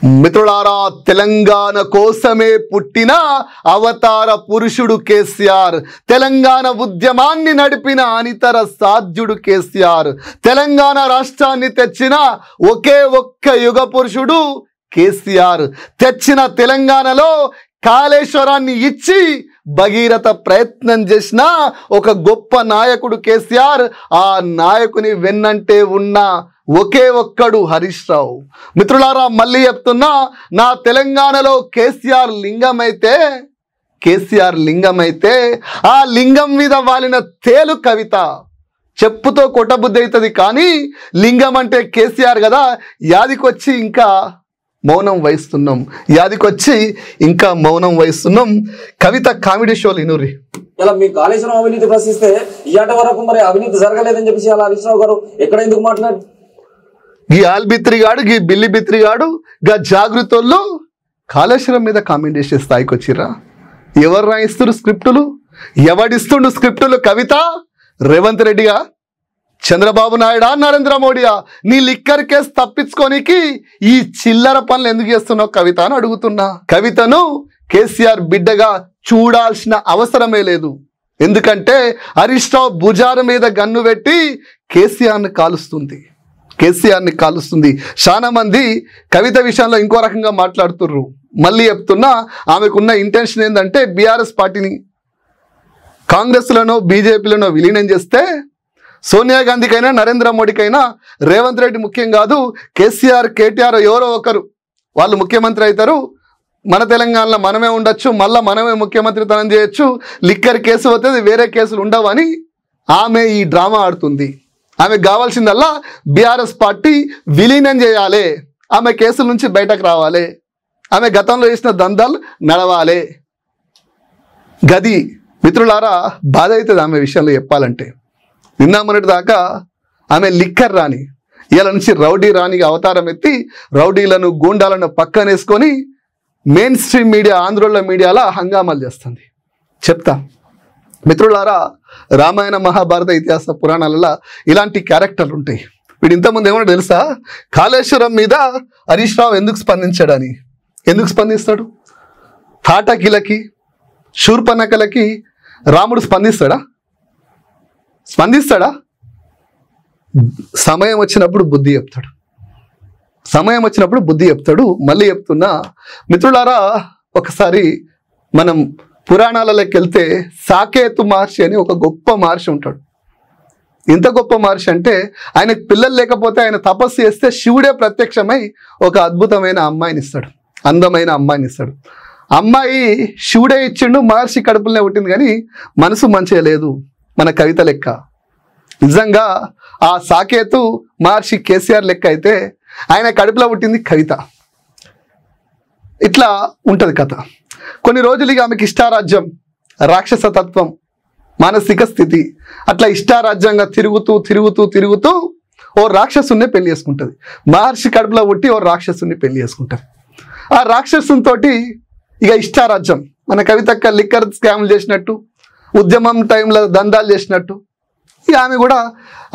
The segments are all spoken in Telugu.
మిత్రులారా, తెలంగాణ కోసమే పుట్టిన అవతార పురుషుడు కేసీఆర్. తెలంగాణ ఉద్యమాన్ని నడిపిన అనితర సాధ్యుడు కేసీఆర్. తెలంగాణ రాష్ట్రాన్ని తెచ్చిన ఒకే ఒక్క యుగ పురుషుడు కేసీఆర్. తెచ్చిన తెలంగాణలో కాళేశ్వరాన్ని ఇచ్చి భగీరథ ప్రయత్నం చేసిన ఒక గొప్ప నాయకుడు కేసీఆర్. ఆ నాయకుని వెన్నంటే ఉన్న ఒకే ఒక్కడు హరీష్ రావు. మిత్రులారా, మళ్ళీ చెప్తున్నా, నా తెలంగాణలో కేసీఆర్ లింగమైతే ఆ లింగం మీద వాలిన తేలు కవిత. చెప్పుతో కొట్టబుద్ధి అవుతుంది, కానీ లింగం అంటే కేసీఆర్ కదా. యాదికొచ్చి ఇంకా మౌనం వహిస్తున్నాం. కవిత కామెడీ షోలు ఇనురి. ఇలా మీ కాళేశ్వరం అవినీతి ప్రశ్నిస్తే ఇయాట వరకు మరి అవినీతి జరగలేదని చెప్పేసి అలా హరీష్ రావు గారు ఎక్కడ ఎందుకు మాట్లాడు? గీ ఆల్బిత్రిగాడు, గీ బిల్లి బిత్రిగాడు, గా జాగృతోళ్ళు కాళేశ్వరం మీద కామెంట్ చేసే స్థాయికి వచ్చిర్రా. ఎవరు రాయిస్తున్నారు స్క్రిప్టులు? ఎవడిస్తుండు స్క్రిప్టులు? కవిత, రేవంత్ రెడ్డిగా, చంద్రబాబు నాయుడా, నరేంద్ర మోడీయా? నీ లిక్కర్ కేసు తప్పించుకోనికి ఈ చిల్లర పనులు ఎందుకు చేస్తున్నావు కవిత అని అడుగుతున్నా. కవితను కేసీఆర్ బిడ్డగా చూడాల్సిన అవసరమే లేదు. ఎందుకంటే హరీష్ రావు భుజాల మీద గన్ను పెట్టి కేసీఆర్ని కాలుస్తుంది. చాలా మంది కవిత విషయంలో ఇంకో రకంగా మాట్లాడుతుర్రు. మళ్ళీ చెప్తున్నా, ఆమెకున్న ఇంటెన్షన్ ఏంటంటే బీఆర్ఎస్ పార్టీని కాంగ్రెస్లోనో బీజేపీలోనో విలీనం చేస్తే సోనియా గాంధీకైనా నరేంద్ర మోడీకైనా రేవంత్ రెడ్డి ముఖ్యం కాదు, కేసీఆర్, కేటీఆర్ ఎవరో ఒకరు వాళ్ళు ముఖ్యమంత్రి అవుతారు, మన తెలంగాణలో మనమే ఉండొచ్చు, మళ్ళీ మనమే ముఖ్యమంత్రితనం చేయొచ్చు, లిక్కర్ కేసు అవుతుంది, వేరే కేసులు ఉండవని ఆమె ఈ డ్రామా ఆడుతుంది. ఆమెకు కావాల్సిందల్లా బీఆర్ఎస్ పార్టీ విలీనం చేయాలి, ఆమె కేసుల నుంచి బయటకు రావాలి, ఆమె గతంలో చేసిన దందాలు నడవాలి. గది మిత్రులారా, బాధ అవుతుంది ఆమె విషయంలో చెప్పాలంటే. నిన్న మొన్నటి దాకా ఆమె లిక్కర్ రాణి, ఇలా నుంచి రౌడీ రాణిగా అవతారం ఎత్తి రౌడీలను, గూండాలను పక్కనేసుకొని మెయిన్ స్ట్రీమ్ మీడియా, ఆంధ్రోళ్ళ మీడియాలో హంగామాలు చేస్తుంది. చెప్తా మిత్రులారా, రామాయణ మహాభారత ఇతిహాస పురాణాలలో ఇలాంటి క్యారెక్టర్లు ఉంటాయి. వీడు ఇంతకుముందు ఏమన్నా తెలుసా? కాళేశ్వరం మీద హరీష్ రావు ఎందుకు స్పందించాడని. ఎందుకు స్పందిస్తాడు? తాటకిలకి, శూర్పణఖలకి రాముడు స్పందిస్తాడా? సమయం వచ్చినప్పుడు బుద్ధి చెప్తాడు. మళ్ళీ చెప్తున్నా మిత్రులారా, ఒకసారి మనం పురాణాలలోకి వెళ్తే సాకేతు మహర్షి అని ఒక గొప్ప మహర్షి ఉంటాడు. ఇంత గొప్ప మహర్షి అంటే ఆయనకు పిల్లలు లేకపోతే ఆయన తపస్సు చేస్తే శివుడే ప్రత్యక్షమై ఒక అద్భుతమైన అమ్మాయిని ఇస్తాడు, అందమైన అమ్మాయిని ఇస్తాడు. అమ్మాయి శివుడే ఇచ్చిండు, మహర్షి కడుపులోనే పుట్టింది, కానీ మనసు మంచిగా లేదు, మన కవిత లెక్క. నిజంగా ఆ సాకేతు మహర్షి కేసీఆర్ లెక్క అయితే ఆయన కడుపులో పుట్టింది కవిత. ఇట్లా ఉంటుంది కథ. కొన్ని రోజులు ఆమెకి ఇష్టారాజ్యం, రాక్షసతత్వం, మానసిక స్థితి, అట్లా ఇష్టారాజ్యంగా తిరుగుతూ ఓ రాక్షసుని పెళ్లి చేసుకుంటుంది. మహర్షి కడుపులో పుట్టి ఓ రాక్షసుని పెళ్లి చేసుకుంటుంది. ఆ రాక్షసునితోటి ఇక ఇష్టారాజ్యం, మన కవితక్క లిక్కర్ స్కామ్లు చేసినట్టు, ఉద్యమం టైంలో దందాలు చేసినట్టు, ఇక ఆమె కూడా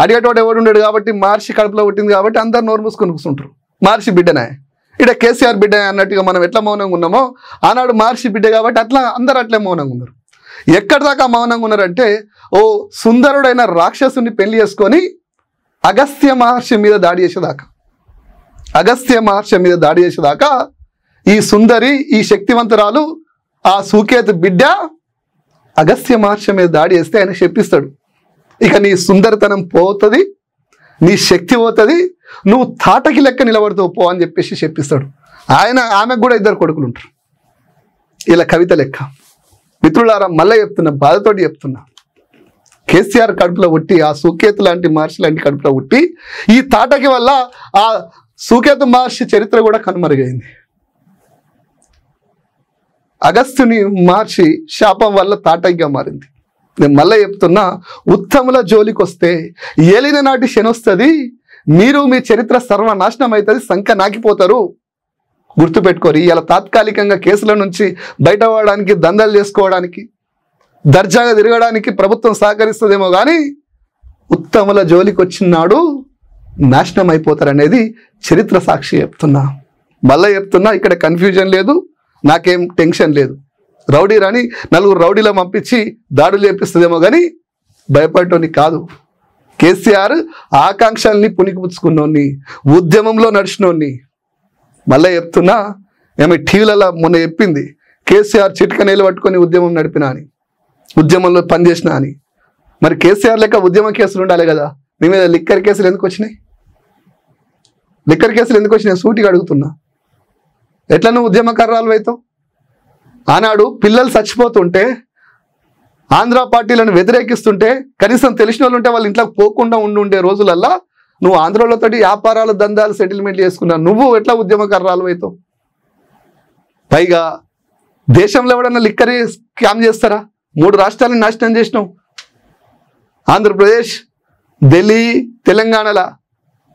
అడిగేటోడు ఎవడు ఉండడు కాబట్టి, మహర్షి కడుపులో పుట్టింది కాబట్టి అందరు నోరు మూసుకొని కూర్చుంటారు. మహర్షి బిడ్డనే, ఇక్కడ కేసీఆర్ బిడ్డ అన్నట్టుగా మనం ఎట్లా మౌనంగా ఉన్నామో ఆనాడు మహర్షి బిడ్డ కాబట్టి అట్లా అందరు అట్లే మౌనంగా ఉన్నారు. ఎక్కడి దాకా మౌనంగా ఉన్నారంటే, ఓ సుందరుడైన రాక్షసుని పెళ్లి చేసుకొని అగస్త్య మహర్షి మీద దాడి చేసేదాకా ఈ సుందరి, ఈ శక్తివంతురాలు, ఆ సూకేతు బిడ్డ అగస్త్య మహర్షి మీద దాడి చేస్తే ఆయన చెప్పిస్తాడు, ఇక నీ సుందరతనం పోతుంది, నీ శక్తి పోతుంది, నువ్వు తాటకి లెక్క నిలబడుతావు పో అని చెప్పేసి చెప్పిస్తాడు. ఆమెకు కూడా 2 కొడుకులు ఉంటారు, ఇలా కవిత లెక్క. మిత్రులారా, మళ్ళీ చెప్తున్నా, బాధతోటి చెప్తున్నా, కేసీఆర్ కడుపులో పుట్టి, ఆ సూకేతు లాంటి మహర్షి లాంటి కడుపులో పుట్టి, ఈ తాటకి వల్ల ఆ సూకేతు మహర్షి చరిత్ర కూడా కనుమరుగైంది. అగస్త్యుని మహర్షి శాపం వల్ల తాటకిగా మారింది. నేను మళ్ళీ చెప్తున్నా, ఉత్తముల జోలికి వస్తే ఏలిన నాటి శనొస్తుంది, మీరు మీ చరిత్ర సర్వనాశనం అవుతుంది, సంఖ్య నాకిపోతారు. గుర్తుపెట్టుకోరు. ఇలా తాత్కాలికంగా కేసుల నుంచి బయటపడడానికి, దందాలు చేసుకోవడానికి, దర్జాగా తిరగడానికి ప్రభుత్వం సహకరిస్తుందేమో కానీ ఉత్తముల జోలికి వచ్చినాడు నాశనం అయిపోతారనేది చరిత్ర సాక్షి చెప్తున్నా. మళ్ళీ చెప్తున్నా, ఇక్కడ కన్ఫ్యూజన్ లేదు, నాకేం టెన్షన్ లేదు. రౌడీ రాని 4 రౌడీలో పంపించి దాడులు చేపిస్తుందేమో కానీ భయపడటోని కాదు. కేసీఆర్ ఆకాంక్షల్ని పుణికిపుచ్చుకున్నోని, ఉద్యమంలో నడిచినోని. మళ్ళీ చెప్తున్నా, ఏమో టీవీలలో మొన్న చెప్పింది, కేసీఆర్ చిట్కనేలు పట్టుకొని ఉద్యమం నడిపినా అని, ఉద్యమంలో పనిచేసిన అని. మరి కేసీఆర్ లెక్క ఉద్యమ కేసులు ఉండాలి కదా. మీ మీద లిక్కర్ కేసులు ఎందుకు వచ్చినాయి? లిక్కర్ కేసులు ఎందుకు వచ్చినాయి? సూటిగా అడుగుతున్నా. ఎట్లా నువ్వు ఉద్యమకారాలు అవుతావు? ఆనాడు పిల్లలు చచ్చిపోతుంటే, ఆంధ్ర పార్టీలను వ్యతిరేకిస్తుంటే, కనీసం తెలిసిన వాళ్ళు ఉంటే వాళ్ళ ఇంట్లోకి పోకుండా ఉండే రోజులల్లా నువ్వు ఆంధ్రలతో వ్యాపారాలు, దందాలు, సెటిల్మెంట్లు చేసుకున్నావు. నువ్వు ఎట్లా ఉద్యమకారాలు అవుతావు? పైగా దేశంలో ఎవడన్నా లిక్కర్ స్కామ్ చేస్తారా? 3 రాష్ట్రాలను నాశనం చేసినావు. ఆంధ్రప్రదేశ్, ఢిల్లీ, తెలంగాణల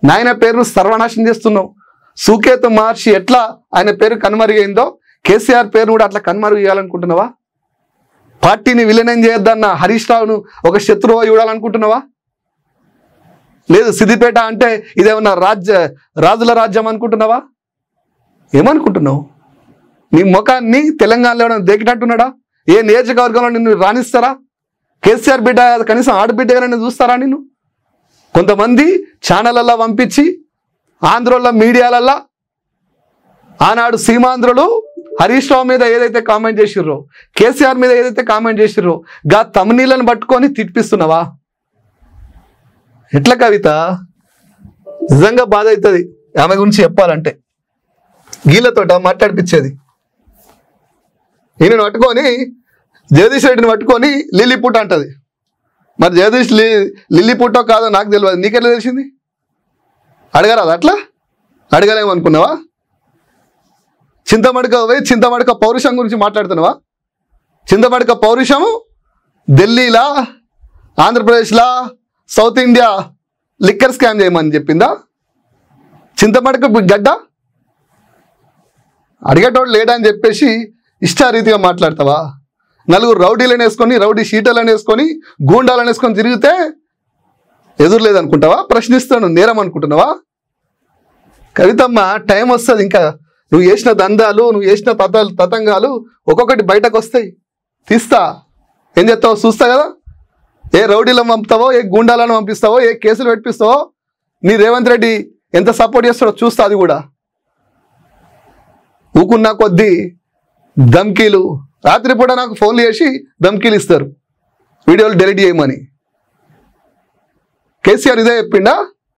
నాయన పేరును సర్వనాశనం చేస్తున్నావు. సుకేతు మహర్షి ఎట్లా ఆయన పేరు కనుమరుగైందో కేసీఆర్ పేరును కూడా అట్లా కనుమరుగు చేయాలనుకుంటున్నావా? పార్టీని విలీనం చేయొద్దన్న హరీష్ రావును ఒక శత్రువు చూడాలనుకుంటున్నావా? లేదు, సిద్దిపేట అంటే ఇదేమన్నా రాజుల రాజ్యం అనుకుంటున్నావా? ఏమనుకుంటున్నావు? నీ ముఖాన్ని తెలంగాణలో ఏమైనా దేకినట్టున్నాడా? ఏ నియోజకవర్గంలో నిన్ను రాణిస్తారా? కేసీఆర్ బిడ్డ కనీసం ఆడబిడ్డగా నిన్ను చూస్తారా? నిన్ను కొంతమంది ఛానళ్ళల్లో పంపించి, ఆంధ్రోళ్ళ మీడియాలల్లో ఆనాడు సీమాంధ్రులు హరీష్ రావు మీద ఏదైతే కామెంట్ చేసిర్రో, కేసీఆర్ మీద ఏదైతే కామెంట్ చేసిర్రో, గా తమ్నీళ్ళని పట్టుకొని తిట్టిపిస్తున్నావా? ఎట్లా కవిత? నిజంగా బాధ అవుతుంది ఆమె గురించి చెప్పాలంటే. గీళ్ళతోట మాట్లాడిపించేది. ఈయనను పట్టుకొని, జగదీష్ రెడ్డిని పట్టుకొని లిల్లీపుట్ అంటది. మరి జగదీష్ లిల్లీపుట్టో కాదో నాకు తెలియదు, నీకెట్లా తెలిసింది? అడగరాదు? అట్లా అడగలేమనుకున్నావా? చింతమడక పౌరుషం గురించి మాట్లాడుతున్నావా? చింతమడక పౌరుషము ఢిల్లీలా, ఆంధ్రప్రదేశ్లా, సౌత్ ఇండియా లిక్కర్ స్కామ్ చేయమని చెప్పిందా? చింతమడక గడ్డ అడిగేటోడు లేడా అని చెప్పేసి ఇష్టారీతిగా మాట్లాడతావా? 4 రౌడీలను వేసుకొని, రౌడీ షీటర్లను వేసుకొని, గూండాలను వేసుకొని తిరిగితే ఎదురు లేదనుకుంటావా? ప్రశ్నిస్తాను నేరం అనుకుంటున్నావా? కవితమ్మ, టైం వస్తుంది. ఇంకా నువ్వు చేసిన దందాలు, నువ్వు చేసిన తతంగాలు ఒక్కొక్కటి బయటకు వస్తాయి. తీస్తా, ఏం చేస్తావో చూస్తా కదా. ఏ రౌడీలను పంపుతావో, ఏ గూండాలను పంపిస్తావో, ఏ కేసులు పెట్టిస్తావో, నీ రేవంత్ రెడ్డి ఎంత సపోర్ట్ చేస్తాడో చూస్తా. అది కూడా ఊకున్నా కొద్దీ ధమ్కీలు, రాత్రిపూట నాకు ఫోన్లు చేసి ధమ్కీలు ఇస్తారు, వీడియోలు డిలీట్ చేయమని. కేసీఆర్ ఇదే చెప్పిండా?